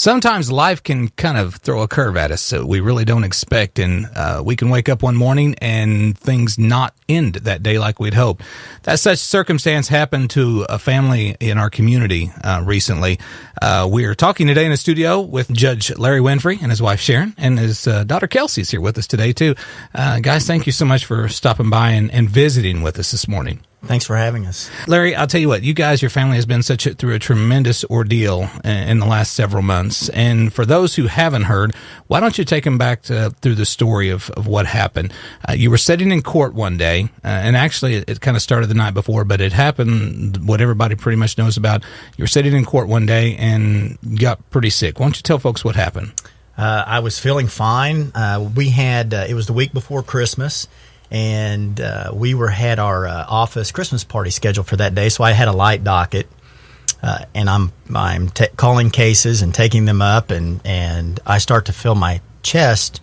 Sometimes life can kind of throw a curve at us that we really don't expect, and we can wake up one morning and things not end that day like we'd hoped. That such circumstance happened to a family in our community recently. We are talking today in the studio with Judge Larry Winfrey and his wife Sharon, and his daughter Kelsey's here with us today too. Guys, thank you so much for stopping by and visiting with us this morning. Thanks for having us. Larry, I'll tell you what, you guys, your family has been through a tremendous ordeal in the last several months. And for those who haven't heard, why don't you take them back through the story of what happened? You were sitting in court one day, and actually it kind of started the night before, but it happened, what everybody pretty much knows about. You were sitting in court one day and got pretty sick. Why don't you tell folks what happened? I was feeling fine. We had, it was the week before Christmas, and we had our office Christmas party scheduled for that day, so I had a light docket, and I'm calling cases and taking them up, and I start to feel my chest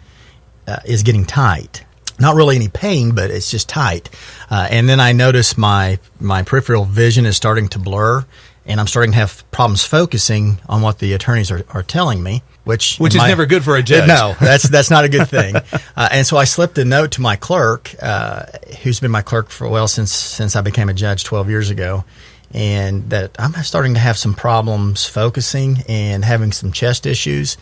is getting tight. Not really any pain, but it's just tight. And then I notice my peripheral vision is starting to blur, and I'm starting to have problems focusing on what the attorneys are telling me, which is never good for a judge. No, that's not a good thing. And so I slipped a note to my clerk, who's been my clerk for since I became a judge 12 years ago, and that I'm starting to have some problems focusing and having some chest issues.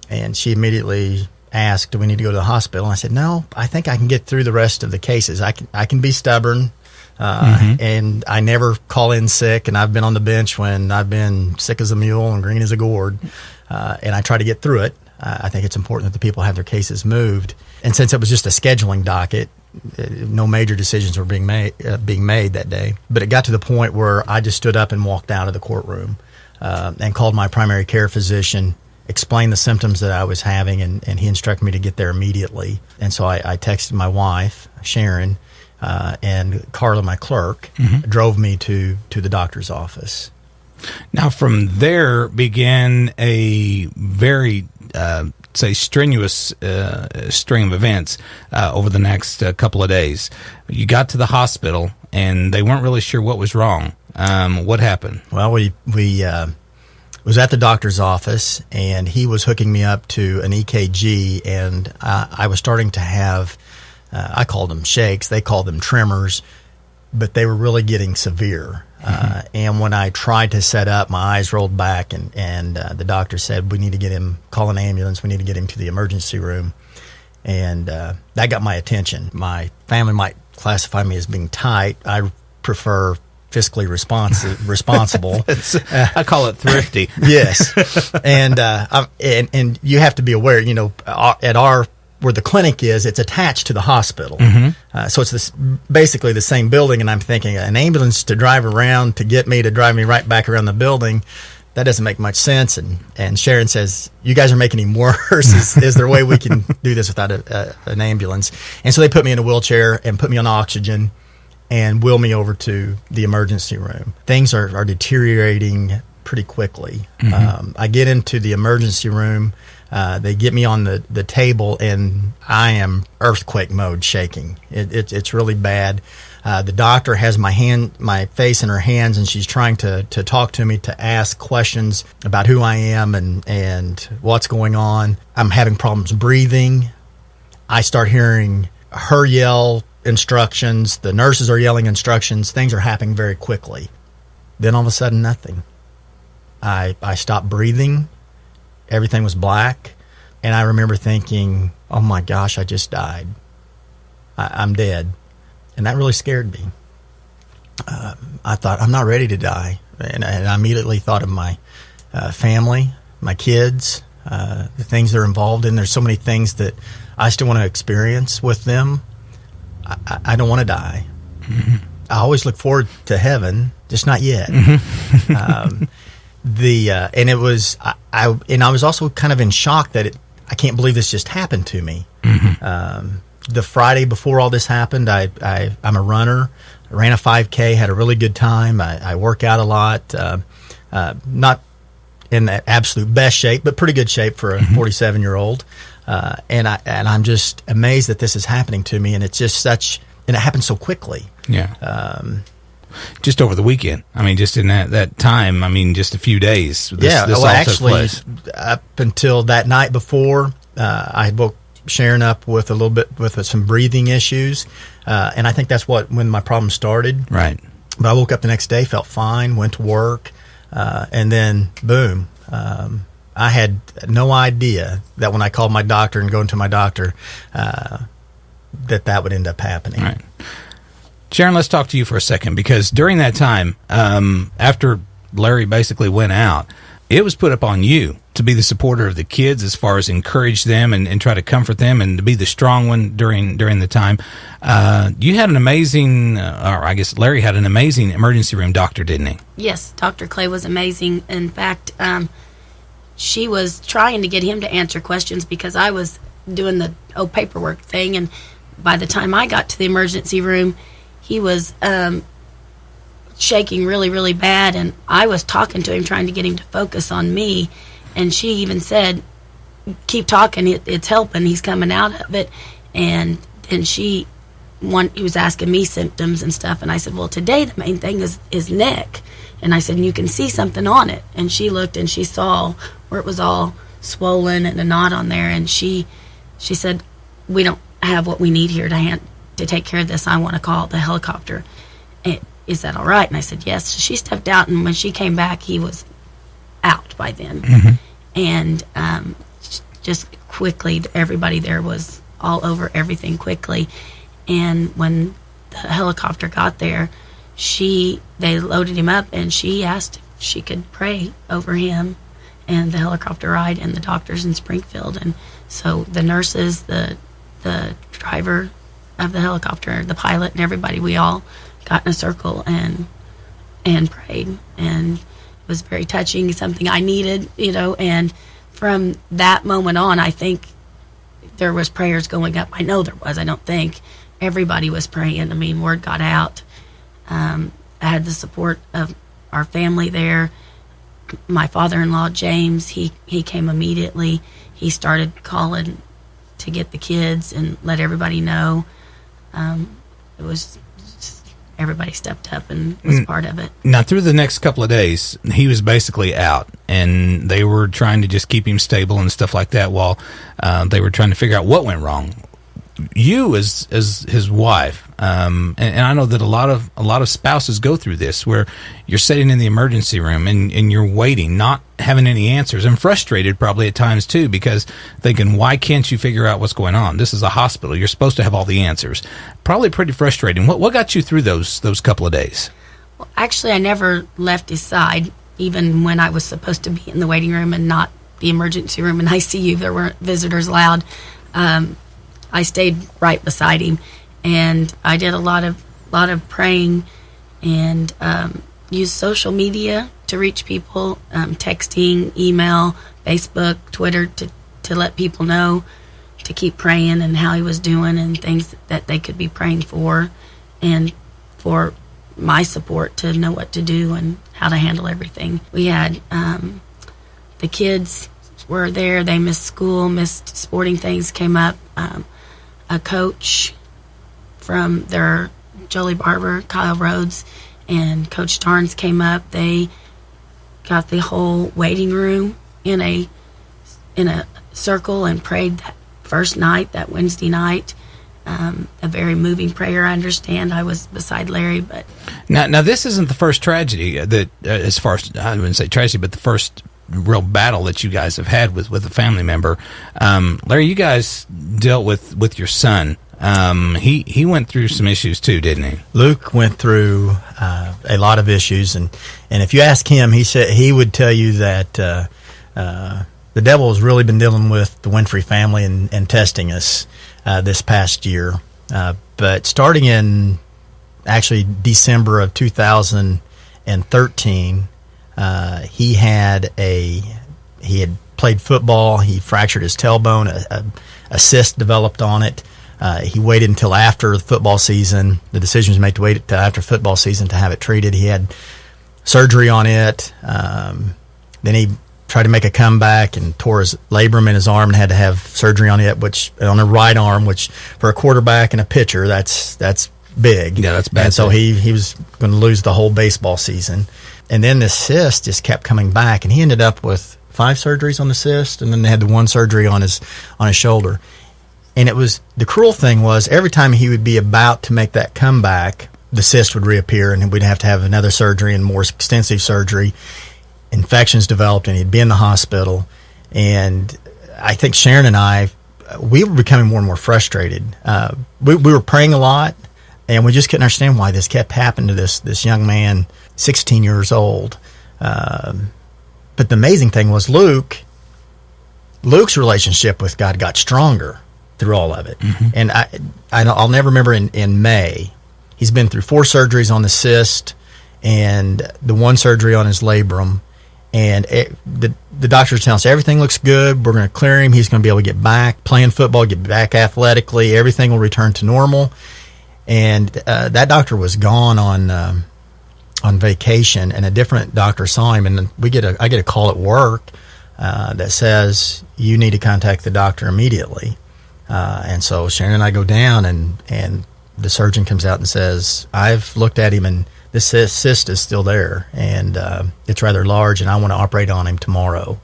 And she immediately asked, "Do we need to go to the hospital?" And I said, "No, I think I can get through the rest of the cases. I can be stubborn." And I never call in sick, and I've been on the bench when I've been sick as a mule and green as a gourd, and I try to get through it. I think it's important that the people have their cases moved, and since it was just a scheduling docket, no major decisions were being made that day. But it got to the point where I just stood up and walked out of the courtroom and called my primary care physician, explained the symptoms that I was having, and he instructed me to get there immediately. And so I texted my wife, Sharon, and Carla, my clerk, drove me to the doctor's office. Now, from there began a very, strenuous string of events over the next couple of days. You got to the hospital, and they weren't really sure what was wrong. What happened? Well, we was at the doctor's office, and he was hooking me up to an EKG, and I was starting to have, I called them shakes, they called them tremors, but they were really getting severe. And when I tried to set up, my eyes rolled back, and the doctor said, "We need to call an ambulance, we need to get him to the emergency room." And that got my attention. My family might classify me as being tight. I prefer fiscally responsible. I call it thrifty. Yes. And you have to be aware, at where the clinic is, it's attached to the hospital. So it's basically the same building, and I'm thinking an ambulance to drive around to get me to drive me right back around the building, that doesn't make much sense. And Sharon says, "You guys are making him worse. Is there a way we can do this without an ambulance?" And so they put me in a wheelchair and put me on oxygen and wheel me over to the emergency room. Things are deteriorating pretty quickly. I get into the emergency room. They get me on the table, and I am earthquake mode, shaking. It's really bad. The doctor has my face in her hands, and she's trying to talk to me, to ask questions about who I am and what's going on. I'm having problems breathing. I start hearing her yell instructions. The nurses are yelling instructions. Things are happening very quickly. Then all of a sudden, nothing. I stopped breathing. Everything was black, and I remember thinking, "Oh my gosh, I just died. I'm dead." And that really scared me. I thought, I'm not ready to die. And I immediately thought of my family, my kids, the things they're involved in. There's so many things that I still want to experience with them. I don't want to die. I always look forward to heaven, just not yet. And it was, I was also kind of in shock that I can't believe this just happened to me. The Friday before all this happened, I'm a runner. I ran a 5K, had a really good time. I work out a lot. Not in the absolute best shape, but pretty good shape for a 47-year-old. And I'm just amazed that this is happening to me, and it's just and it happened so quickly. Yeah. just over the weekend. I mean, just in that time. I mean, just a few days. This well, all actually, took place. up until that night before, I had woke Sharon up with a little bit with some breathing issues, and I think that's when my problem started. Right. But I woke up the next day, felt fine, went to work, and then boom. I had no idea that when I called my doctor and going to my doctor, that would end up happening. Right. Sharon, let's talk to you for a second, because during that time, after Larry basically went out, it was put upon you to be the supporter of the kids as far as encourage them and try to comfort them and to be the strong one during the time. You had an amazing, or I guess Larry had an amazing emergency room doctor, didn't he? Yes, Dr. Clay was amazing. In fact, she was trying to get him to answer questions because I was doing the paperwork thing, and by the time I got to the emergency room, he was shaking really, really bad, and I was talking to him, trying to get him to focus on me, and she even said, keep talking, it's helping, he's coming out of it. And then he was asking me symptoms and stuff, and I said, well, today the main thing is neck. And I said, and you can see something on it. And she looked and she saw where it was all swollen and a knot on there. And she said, we don't have what we need here to take care of this. I want to call the helicopter. Is that all right? And I said, yes. So she stepped out, and when she came back, he was out by then. Mm-hmm. And just quickly, everybody there was all over everything quickly. And when the helicopter got there, they loaded him up, and she asked if she could pray over him and the helicopter ride and the doctors in Springfield. And so the nurses, the driver of the helicopter, the pilot, and everybody, we all got in a circle and prayed. And it was very touching, something I needed, and from that moment on, I think there was prayers going up. I know there was. I don't think. Everybody was praying. I mean, word got out. I had the support of our family there. My father-in-law, James, he came immediately. He started calling to get the kids and let everybody know. It was just, everybody stepped up and was part of it. Now, through the next couple of days, he was basically out, and they were trying to just keep him stable and stuff like that while they were trying to figure out what went wrong. You as his wife, and I know that a lot of spouses go through this, where you're sitting in the emergency room and you're waiting, not having any answers, and frustrated probably at times too, because thinking, why can't you figure out what's going on? This is a hospital. You're supposed to have all the answers. Probably pretty frustrating. What got you through those couple of days? Well, actually, I never left his side, even when I was supposed to be in the waiting room and not the emergency room and ICU. There weren't visitors allowed. I stayed right beside him, and I did a lot of praying and used social media to reach people, texting, email, Facebook, Twitter, to let people know to keep praying and how he was doing and things that they could be praying for, and for my support to know what to do and how to handle everything. We had the kids were there. They missed school, missed sporting things, came up. A coach from their Jolie Barber, Kyle Rhodes, and Coach Starnes came up. They got the whole waiting room in a circle and prayed that first night, that Wednesday night. A very moving prayer. I understand. I was beside Larry, but now this isn't the first tragedy that, as far as I wouldn't say tragedy, but the first real battle that you guys have had with a family member. Larry, you guys dealt with your son. He went through some issues too, didn't he? Luke went through a lot of issues, and if you ask him, he would tell you that the devil has really been dealing with the Winfrey family and testing us this past year. But starting in actually December of 2013, he had played football. He fractured his tailbone. A cyst developed on it. He waited until after the football season. The decision was made to wait until after football season to have it treated. He had surgery on it. Then he tried to make a comeback and tore his labrum in his arm and had to have surgery on it, which on the right arm, which for a quarterback and a pitcher, that's big. Yeah, that's bad. And so he was going to lose the whole baseball season. And then the cyst just kept coming back, and he ended up with 5 surgeries on the cyst, and then they had the 1 surgery on his shoulder. And it was, the cruel thing was, every time he would be about to make that comeback, the cyst would reappear, and we'd have to have another surgery and more extensive surgery. Infections developed, and he'd be in the hospital. And I think Sharon and I, we were becoming more and more frustrated. We were praying a lot, and we just couldn't understand why this kept happening to this young man, 16 years old. But the amazing thing was Luke's relationship with God got stronger through all of it. Mm-hmm. And I'll never remember in May, he's been through 4 surgeries on the cyst and the 1 surgery on his labrum. And the doctors tell us everything looks good. We're going to clear him. He's going to be able to get back playing football, get back athletically. Everything will return to normal. And that doctor was gone on vacation, and a different doctor saw him. And I get a call at work that says you need to contact the doctor immediately. And so Sharon and I go down, and the surgeon comes out and says, I've looked at him, and this cyst is still there, and it's rather large, and I want to operate on him tomorrow.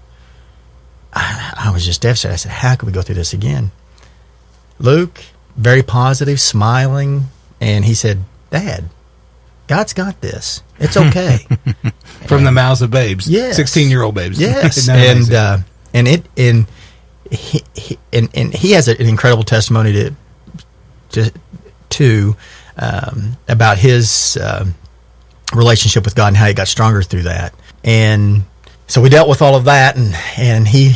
I was just devastated. I said, how could we go through this again? Luke, very positive, smiling, and he said, Dad, God's got this. It's okay. From the mouths of babes. Yes. 16-year-old babes. Yes. And he has an incredible testimony to about his relationship with God and how he got stronger through that. And so we dealt with all of that, and he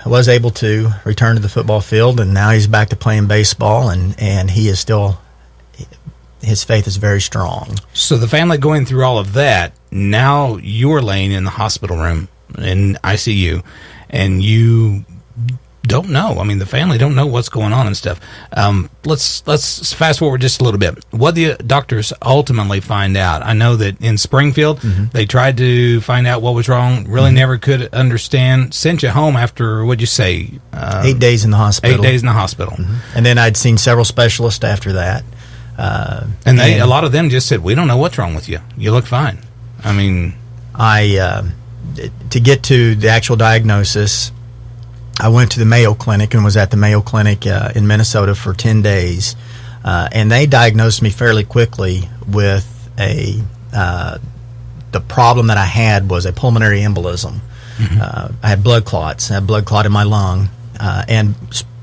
was able to return to the football field, and now he's back to playing baseball, and he is still, his faith is very strong. So the family going through all of that, now you're laying in the hospital room in ICU, and you don't know. I mean, the family don't know what's going on and stuff. Let's fast forward just a little bit. What the doctors ultimately find out? I know that in Springfield, mm-hmm. they tried to find out what was wrong, really mm-hmm. never could understand, sent you home after, what'd you say? 8 days in the hospital. 8 days in the hospital. Mm-hmm. And then I'd seen several specialists after that. And a lot of them just said, we don't know what's wrong with you. You look fine. I mean... to get to the actual diagnosis, I went to the Mayo Clinic and was at the Mayo Clinic in Minnesota for 10 days. And they diagnosed me fairly quickly with the problem that I had was a pulmonary embolism. Mm-hmm. I had blood clots. I had blood clot in my lung. And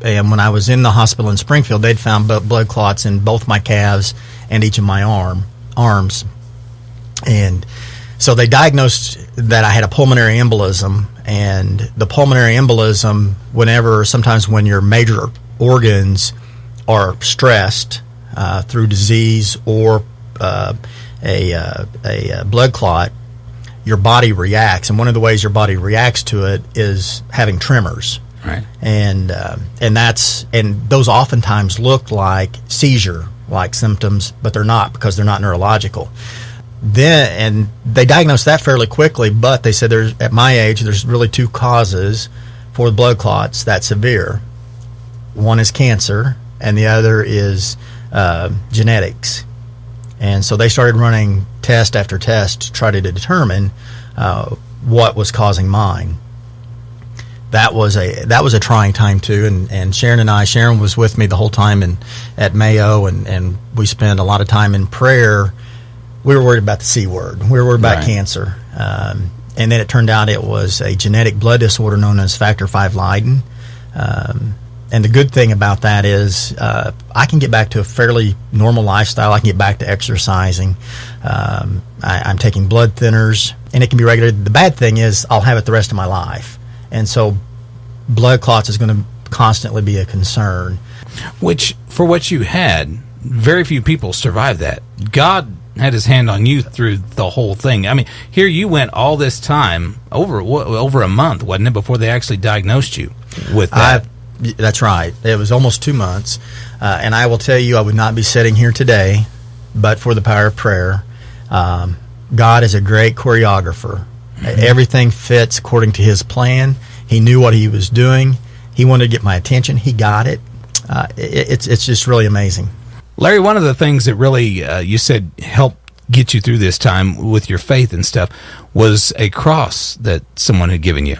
when I was in the hospital in Springfield, they'd found blood clots in both my calves and each of my arms. And so they diagnosed that I had a pulmonary embolism, and the pulmonary embolism, sometimes when your major organs are stressed through disease or a blood clot, your body reacts, and one of the ways your body reacts to it is having tremors. Right. And those oftentimes look like seizure-like symptoms, but they're not, because they're not neurological. And they diagnosed that fairly quickly, but they said at my age, there's really 2 causes for the blood clots that severe. One is cancer, and the other is genetics. And so they started running test after test to try to determine what was causing mine. That was a trying time too, and Sharon was with me the whole time at Mayo, and we spent a lot of time in prayer. We were worried about the C word. We were worried about cancer. And then it turned out it was a genetic blood disorder known as factor V Leiden. And the good thing about that is I can get back to a fairly normal lifestyle. I can get back to exercising. I'm taking blood thinners, and it can be regulated. The bad thing is I'll have it the rest of my life. And so blood clots is going to constantly be a concern. Which, for what you had, very few people survived that. God had his hand on you through the whole thing. I mean, here you went all this time, over a month, wasn't it, before they actually diagnosed you with that? That's right. It was almost 2 months. And I will tell you, I would not be sitting here today but for the power of prayer. God is a great choreographer. Mm-hmm. Everything fits according to his plan. He knew what he was doing. He wanted to get my attention. He got it. It's just really amazing. Larry, one of the things that really you said helped get you through this time with your faith and stuff was a cross that someone had given you.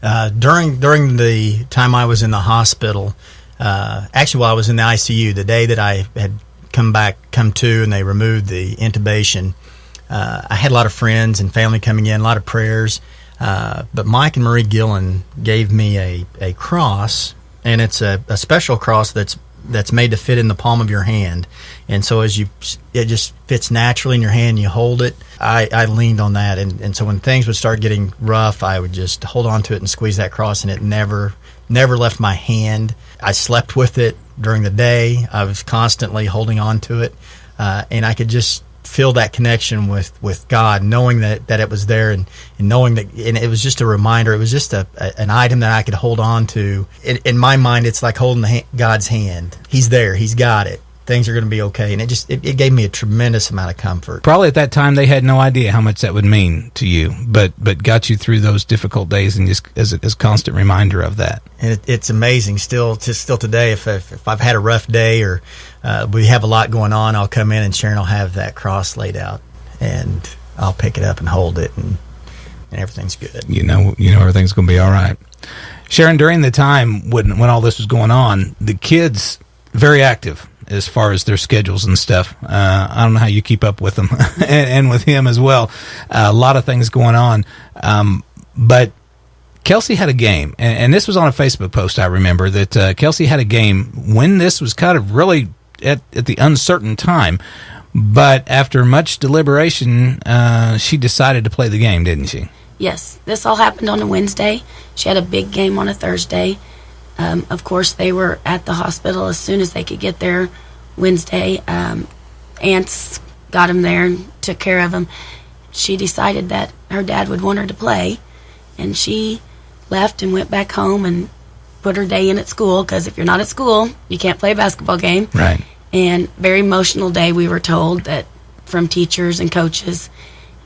During the time I was in the hospital, actually while I was in the ICU, the day that I had come to, and they removed the intubation, I had a lot of friends and family coming in, a lot of prayers. But Mike and Marie Gillen gave me a cross, and it's a special cross that's made to fit in the palm of your hand. And so it just fits naturally in your hand, and you hold it. I leaned on that, and so when things would start getting rough, I would just hold on to it and squeeze that cross, and it never left my hand. I slept with it during the day. I was constantly holding on to it, and I could just feel that connection with God, knowing that it was there, and knowing that, and it was just a reminder. It was just an item that I could hold on to. In my mind, it's like holding God's hand. He's there. He's got it. Things are going to be okay. And it gave me a tremendous amount of comfort. Probably at that time they had no idea how much that would mean to you, but got you through those difficult days, and just as a constant reminder of that. And it's amazing still today. If I've had a rough day, or we have a lot going on, I'll come in and Sharon will have that cross laid out, and I'll pick it up and hold it, and everything's good. You know everything's going to be all right. Sharon, during the time when all this was going on, the kids very active as far as their schedules and stuff. I don't know how you keep up with them and with him as well. A lot of things going on. But Kelsey had a game, and this was on a Facebook post, I remember, that Kelsey had a game when this was kind of really at the uncertain time. But after much deliberation, she decided to play the game, didn't she? Yes. This all happened on a Wednesday. She had a big game on a Thursday. Of course, they were at the hospital as soon as they could get there Wednesday. Aunts got him there and took care of him. She decided that her dad would want her to play, and she left and went back home and put her day in at school, because if you're not at school, you can't play a basketball game. Right. And very emotional day, we were told, that from teachers and coaches.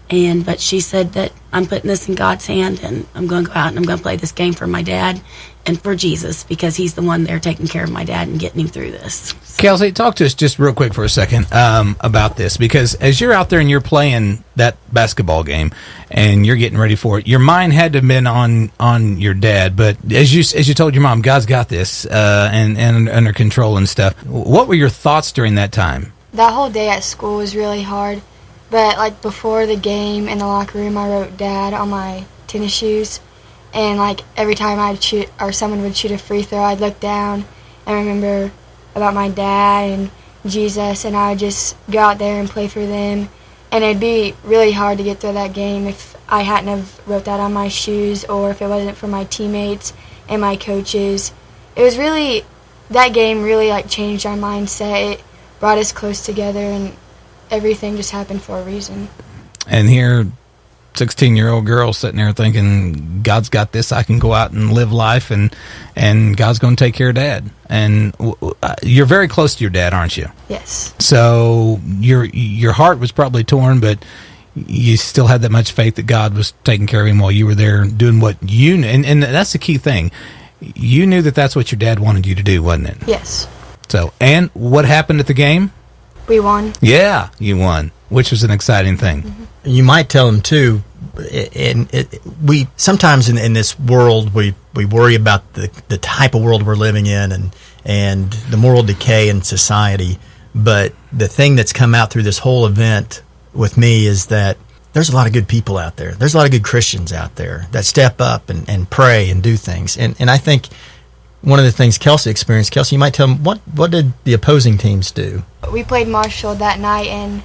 But she said that I'm putting this in God's hand, and I'm going to go out and I'm going to play this game for my dad and for Jesus, because he's the one there taking care of my dad and getting him through this. Kelsey, talk to us just real quick for a second about this, because as you're out there and you're playing that basketball game and you're getting ready for it, your mind had to have been on your dad, but as you told your mom, God's got this and under control and stuff. What were your thoughts during that time? That whole day at school was really hard, but like before the game in the locker room, I wrote Dad on my tennis shoes. And like every time I'd shoot, or someone would shoot a free throw, I'd look down and remember about my dad and Jesus, and I would just go out there and play for them. And it'd be really hard to get through that game if I hadn't have wrote that on my shoes, or if it wasn't for my teammates and my coaches. It was really, that game really like changed our mindset. It brought us close together, and everything just happened for a reason. And here, 16-year-old girl sitting there thinking, God's got this, I can go out and live life, and God's going to take care of Dad. And you're very close to your dad, aren't you? Yes. So your heart was probably torn, but you still had that much faith that God was taking care of him while you were there doing what you knew. And that's the key thing. You knew that that's what your dad wanted you to do, wasn't it? Yes. So, and what happened at the game? We won. Yeah, you won, which was an exciting thing. Mm-hmm. You might tell them too. We sometimes in this world we worry about the type of world we're living in and the moral decay in society. But the thing that's come out through this whole event with me is that there's a lot of good people out there. There's a lot of good Christians out there that step up and pray and do things. And I think one of the things Kelsey experienced, Kelsey, you might tell them, what did the opposing teams do? We played Marshfield that night, and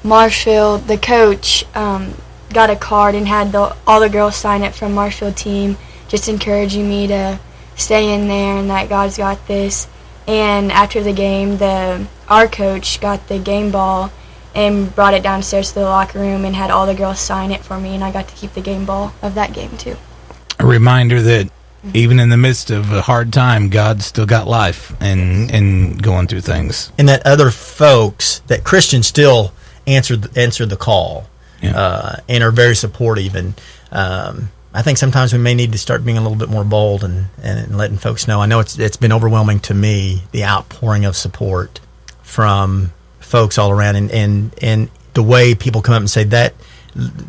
Marshfield, the coach, got a card and had all the girls sign it from Marshfield team, just encouraging me to stay in there and that God's got this. And after the game, our coach got the game ball and brought it downstairs to the locker room and had all the girls sign it for me, and I got to keep the game ball of that game too. A reminder that even in the midst of a hard time, God's still got life and going through things. And that other folks, that Christians still answer the call, yeah. And are very supportive. And I think sometimes we may need to start being a little bit more bold and letting folks know. I know it's been overwhelming to me, the outpouring of support from folks all around, and the way people come up and say that,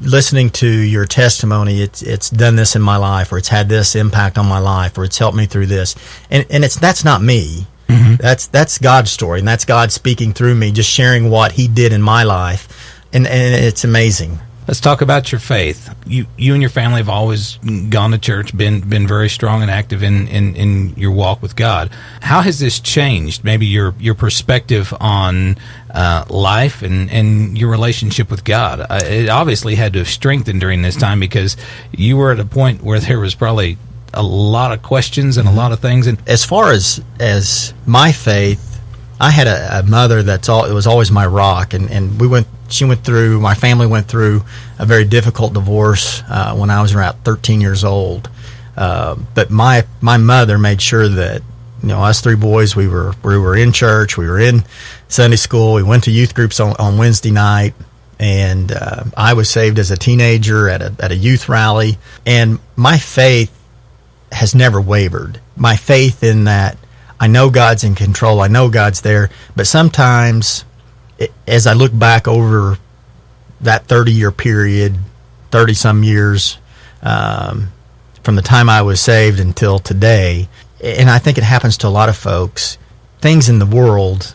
listening to your testimony, it's done this in my life, or it's had this impact on my life, or it's helped me through this, and that's not me. Mm-hmm. That's God's story, and that's God speaking through me, just sharing what He did in my life, and it's amazing. Let's talk about your faith. You and your family have always gone to church, been very strong and active in your walk with God. How has this changed maybe your perspective on life and your relationship with God? It obviously had to have strengthened during this time, because you were at a point where there was probably a lot of questions and a lot of things. And as far as my faith, I had a mother it was always my rock, and my family went through a very difficult divorce when I was around 13 years old. But my mother made sure that, us three boys, we were in church, we were in Sunday school, we went to youth groups on Wednesday night, and I was saved as a teenager at a youth rally. And my faith has never wavered. My faith in that I know God's in control, I know God's there, but sometimes, as I look back over that 30-year period, 30-some years, from the time I was saved until today, and I think it happens to a lot of folks, things in the world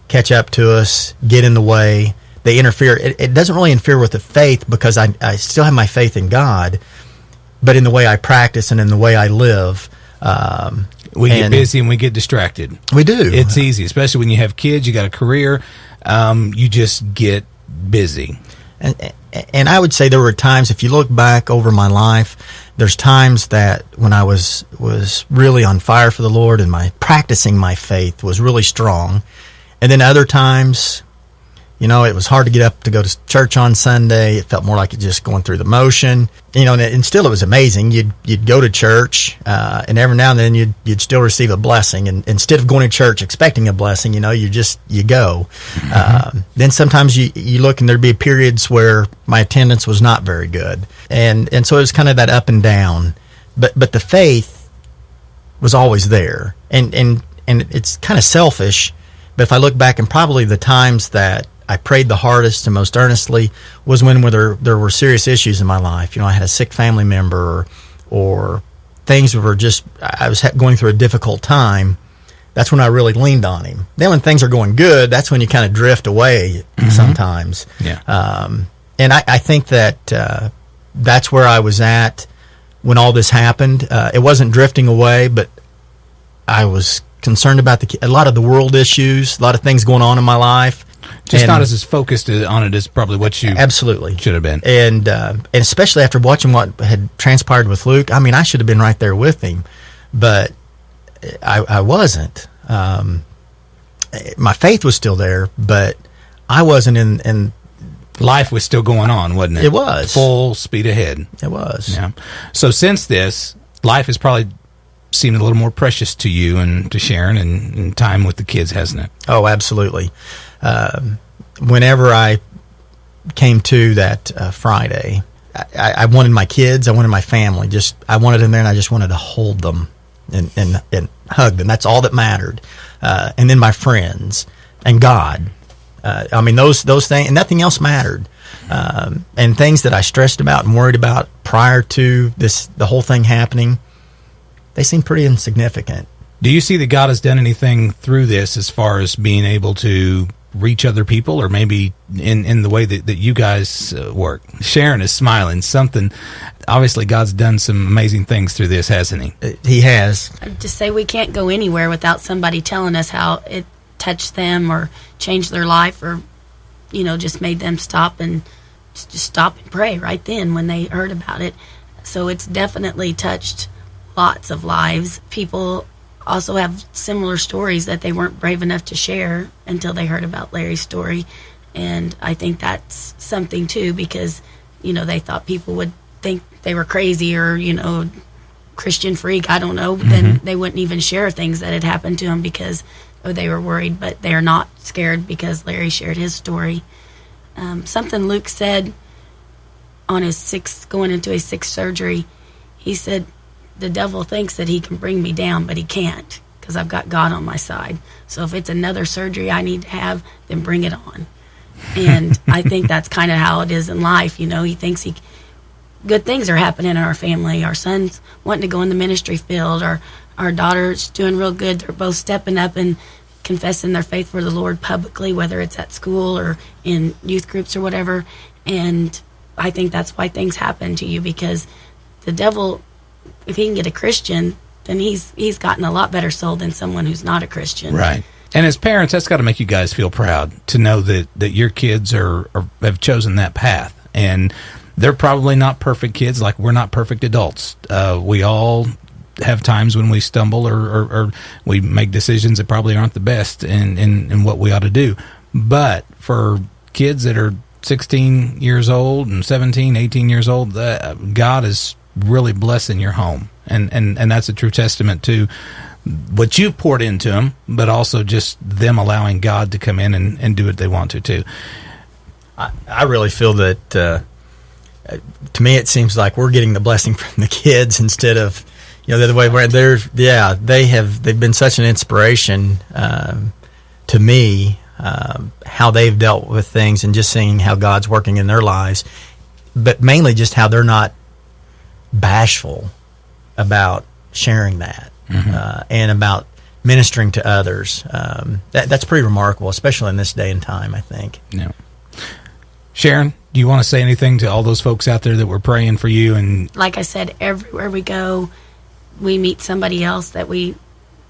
catch up to us, get in the way, they interfere. It doesn't really interfere with the faith, because I still have my faith in God, but in the way I practice and in the way I live. We get busy and we get distracted. We do. It's easy, especially when you have kids, you got a career, you just get busy. And I would say there were times, if you look back over my life, there's times that when I was really on fire for the Lord and practicing my faith was really strong. And then other times, it was hard to get up to go to church on Sunday. It felt more like just going through the motion. And still it was amazing. You'd go to church, and every now and then you'd still receive a blessing. And instead of going to church expecting a blessing, you go. Mm-hmm. Then sometimes you look, and there'd be periods where my attendance was not very good. And so it was kind of that up and down. But the faith was always there. And it's kind of selfish, but if I look back, and probably the times that I prayed the hardest and most earnestly was when there were serious issues in my life. I had a sick family member, or things were just, I was going through a difficult time. That's when I really leaned on Him. Then when things are going good, that's when you kind of drift away sometimes. Yeah. And I think that that's where I was at when all this happened. It wasn't drifting away, but I was concerned about a lot of the world issues, a lot of things going on in my life. Just not as focused on it as probably what you absolutely should have been. And especially after watching what had transpired with Luke, I should have been right there with him, but I wasn't. My faith was still there, but I wasn't in life was still going on, wasn't it? It was. Full speed ahead. It was. Yeah. So since this, life has probably seemed a little more precious to you and to Sharon, and time with the kids, hasn't it? Oh, absolutely. Whenever I came to that Friday, I wanted my kids, I wanted my family. I wanted them there, and I just wanted to hold them and hug them. That's all that mattered. And then my friends and God. Those things, and nothing else mattered. And things that I stressed about and worried about prior to the whole thing happening, they seem pretty insignificant. Do you see that God has done anything through this as far as being able to reach other people, or maybe in the way that you guys work? Sharon is smiling. Obviously God's done some amazing things through this, hasn't He? He has. I'd just say we can't go anywhere without somebody telling us how it touched them or changed their life, or just made them stop and pray right then when they heard about it. So it's definitely touched lots of lives. People also have similar stories that they weren't brave enough to share until they heard about Larry's story. And I think that's something too, because they thought people would think they were crazy or Christian freak, I don't know. Mm-hmm. Then they wouldn't even share things that had happened to them because they were worried. But they're not scared because Larry shared his story. Something Luke said on going into his 6th surgery, he said, the devil thinks that he can bring me down, but he can't. because I've got God on my side. So if it's another surgery I need to have, then bring it on. And I think that's kind of how it is in life. He thinks good things are happening in our family. Our son's wanting to go in the ministry field. Our daughter's doing real good. They're both stepping up and confessing their faith for the Lord publicly, whether it's at school or in youth groups or whatever. And I think that's why things happen to you, because the devil, if he can get a Christian, then he's gotten a lot better soul than someone who's not a Christian. Right. And as parents, that's got to make you guys feel proud to know that your kids have chosen that path. And they're probably not perfect kids, like we're not perfect adults. We all have times when we stumble or we make decisions that probably aren't the best in what we ought to do. But for kids that are 16 years old and 17, 18 years old, God is really blessing your home. And that's a true testament to what you've poured into them, but also just them allowing God to come in and do what they want to too. I really feel that, to me, it seems like we're getting the blessing from the kids instead of, the other way around. They've been such an inspiration to me, how they've dealt with things and just seeing how God's working in their lives, but mainly just how they're not bashful about sharing that. And about ministering to others. That's pretty remarkable, especially in this day and time, I think. Yeah. Sharon, do you want to say anything to all those folks out there that were praying for you? And like I said, everywhere we go, we meet somebody else that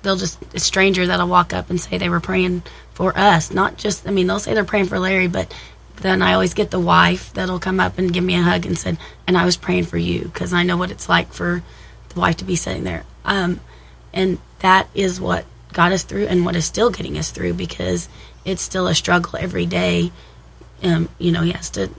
they'll just, a stranger that'll walk up and say they were praying for us. Not just, they'll say they're praying for Larry, but then I always get the wife that'll come up and give me a hug and said, and I was praying for you, because I know what it's like for the wife to be sitting there. And that is what got us through and what is still getting us through, because it's still a struggle every day. He has to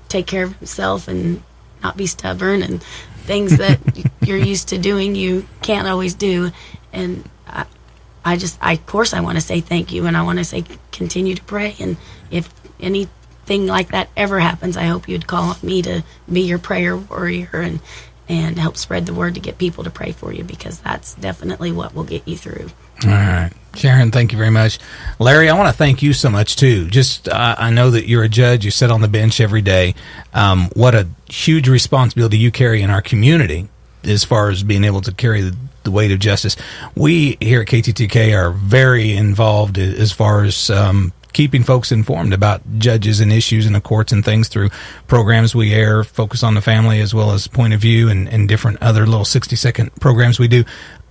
take care of himself and not be stubborn, and things that you're used to doing you can't always do. And of course I want to say thank you, and I want to say continue to pray. And if anything like that ever happens, I hope you'd call on me to be your prayer warrior and help spread the word to get people to pray for you, because that's definitely what will get you through. All right. Sharon, thank you very much. Larry, I want to thank you so much, too. Just, I know that you're a judge. You sit on the bench every day. What a huge responsibility you carry in our community as far as being able to carry the weight of justice. We here at KTTK are very involved as far as keeping folks informed about judges and issues in the courts and things through programs we air, Focus on the Family, as well as Point of View and different other little 60-second programs we do.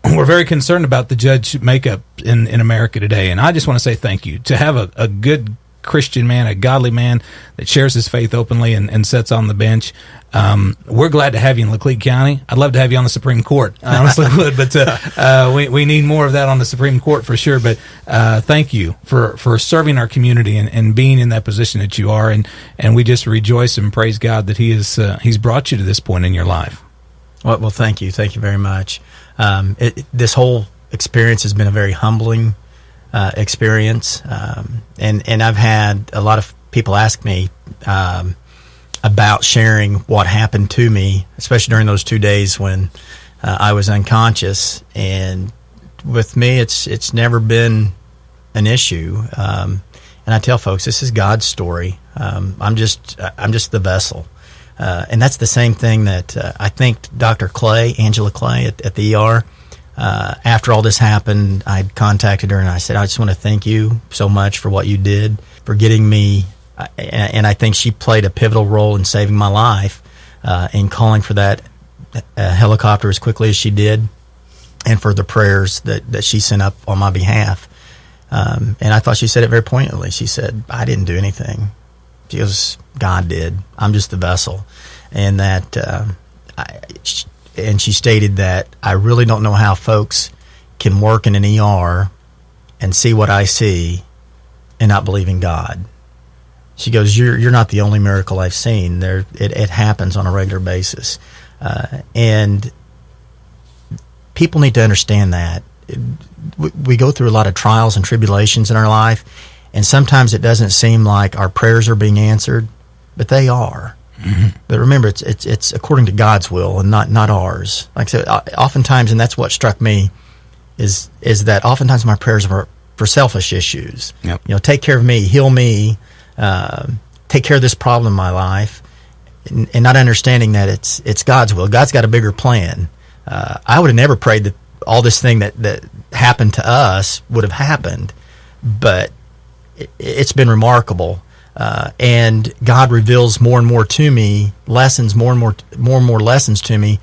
We're very concerned about the judge makeup in America today, and I just want to say thank you. To have a good Christian man, a godly man that shares his faith openly and sits on the bench. We're glad to have you in Laclede County. I'd love to have you on the Supreme Court. I honestly would, but we need more of that on the Supreme Court for sure. But thank you for serving our community and being in that position that you are, and we just rejoice and praise God that He's brought you to this point in your life. Well, thank you very much. This whole experience has been a very humbling experience, and I've had a lot of people ask me about sharing what happened to me, especially during those 2 days when I was unconscious. And with me, it's never been an issue. And I tell folks, this is God's story. I'm just the vessel. And that's the same thing that I think Dr. Clay, Angela Clay at the ER, after all this happened, I contacted her and I said, I just want to thank you so much for what you did, for getting me, and I think she played a pivotal role in saving my life, in calling for that helicopter as quickly as she did, and for the prayers that she sent up on my behalf. And I thought she said it very poignantly. She said, I didn't do anything. She goes, God did. I'm just the vessel. And that, and she stated that I really don't know how folks can work in an ER and see what I see and not believe in God. She goes, you're not the only miracle I've seen. It happens on a regular basis. And people need to understand that. We go through a lot of trials and tribulations in our life, and sometimes it doesn't seem like our prayers are being answered, but they are. Mm-hmm. But remember, it's according to God's will and not ours. Like I said, oftentimes, and that's what struck me, is that oftentimes my prayers are for selfish issues. Yep. Take care of me, heal me, take care of this problem in my life, and not understanding that it's God's will. God's got a bigger plan. I would have never prayed that all this thing that happened to us would have happened, but it's been remarkable. And God reveals more and more to me, lessons, more and more lessons to me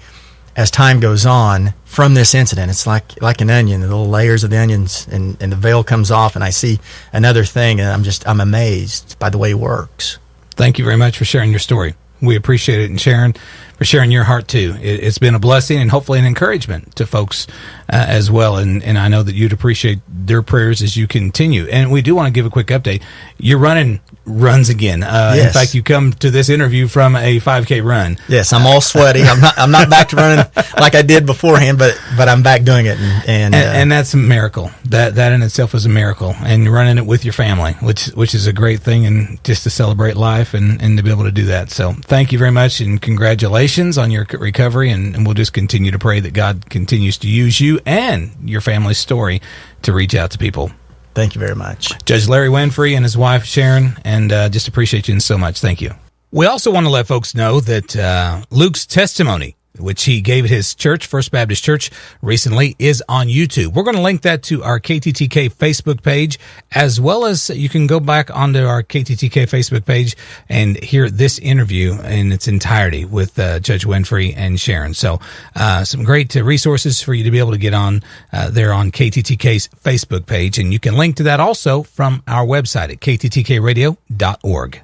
as time goes on from this incident. It's like an onion, the little layers of the onions, and the veil comes off, and I see another thing, and I'm amazed by the way He works. Thank you very much for sharing your story. We appreciate it, and Sharon, for sharing your heart too. It's been a blessing and hopefully an encouragement to folks as well. And I know that you'd appreciate their prayers as you continue. And we do want to give a quick update. You're running runs again. Yes. In fact, you come to this interview from a 5K run. Yes, I'm all sweaty. I'm not back to running like I did beforehand, but I'm back doing it. And that's a miracle. That in itself is a miracle. And you're running it with your family, which is a great thing, and just to celebrate life and to be able to do that. So thank you very much, and congratulations on your recovery, and we'll just continue to pray that God continues to use you and your family's story to reach out to people. Thank you very much. Judge Larry Winfrey and his wife Sharon, and just appreciate you so much. Thank you. We also want to let folks know that Luke's testimony, which he gave at his church, First Baptist Church, recently, is on YouTube. We're going to link that to our KTTK Facebook page, as well as you can go back onto our KTTK Facebook page and hear this interview in its entirety with Judge Winfrey and Sharon. So some great resources for you to be able to get on there on KTTK's Facebook page, and you can link to that also from our website at kttkradio.org.